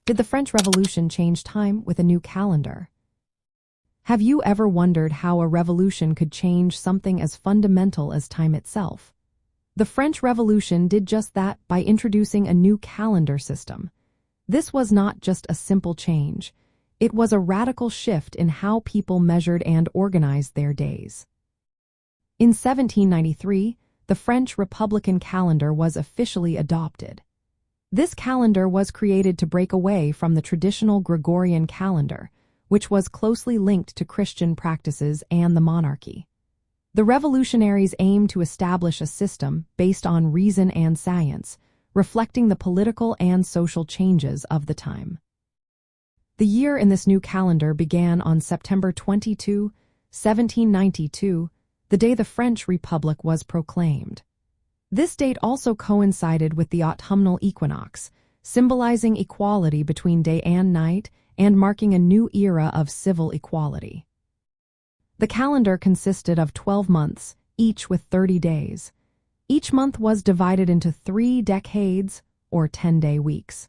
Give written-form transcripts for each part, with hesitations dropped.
Did the French Revolution change time with a new calendar? Have you ever wondered how a revolution could change something as fundamental as time itself? The French Revolution did just that by introducing a new calendar system. This was not just a simple change. It was a radical shift in how people measured and organized their days. In 1793, the French Republican calendar was officially adopted. This calendar was created to break away from the traditional Gregorian calendar, which was closely linked to Christian practices and the monarchy. The revolutionaries aimed to establish a system based on reason and science, reflecting the political and social changes of the time. The year in this new calendar began on September 22, 1792, the day the French Republic was proclaimed. This date also coincided with the autumnal equinox, symbolizing equality between day and night and marking a new era of civil equality. The calendar consisted of 12 months, each with 30 days. Each month was divided into 3 decades, or 10-day weeks.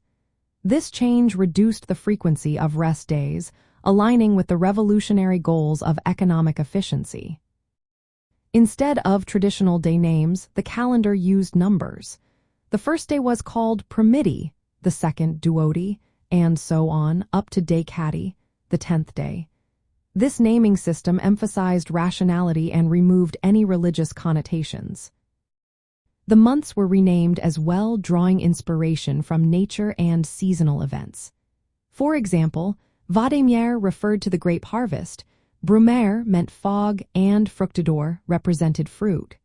This change reduced the frequency of rest days, aligning with the revolutionary goals of economic efficiency. Instead of traditional day names, the calendar used numbers. The first day was called primidi, the second duodi, and so on, up to decadi, the 10th day. This naming system emphasized rationality and removed any religious connotations. The months were renamed as well, drawing inspiration from nature and seasonal events. For example, Vademier referred to the grape harvest, Brumaire meant fog, and Fructidor represented fruit.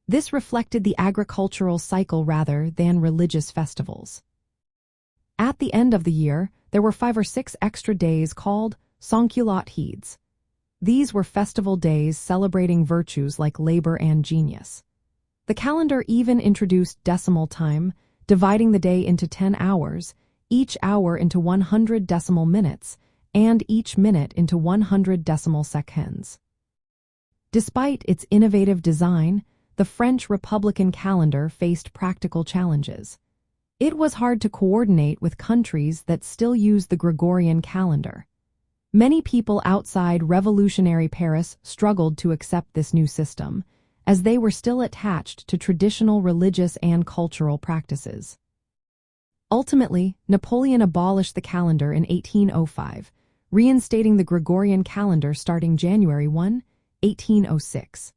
This reflected the agricultural cycle rather than religious festivals. At the end of the year, there were 5 or 6 extra days called sans-culottes. These were festival days celebrating virtues like labor and genius. The calendar even introduced decimal time, dividing the day into 10 hours, each hour into 100 decimal minutes, and each minute into 100 decimal seconds. Despite its innovative design, the French Republican calendar faced practical challenges. It was hard to coordinate with countries that still use the Gregorian calendar. Many people outside revolutionary Paris struggled to accept this new system, as they were still attached to traditional religious and cultural practices. Ultimately, Napoleon abolished the calendar in 1805, reinstating the Gregorian calendar starting January 1, 1806.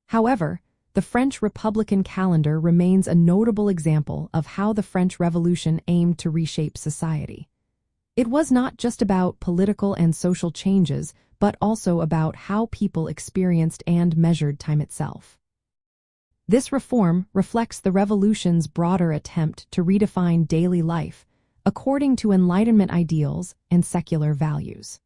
However, the French Republican calendar remains a notable example of how the French Revolution aimed to reshape society. It was not just about political and social changes, but also about how people experienced and measured time itself. This reform reflects the revolution's broader attempt to redefine daily life according to Enlightenment ideals and secular values.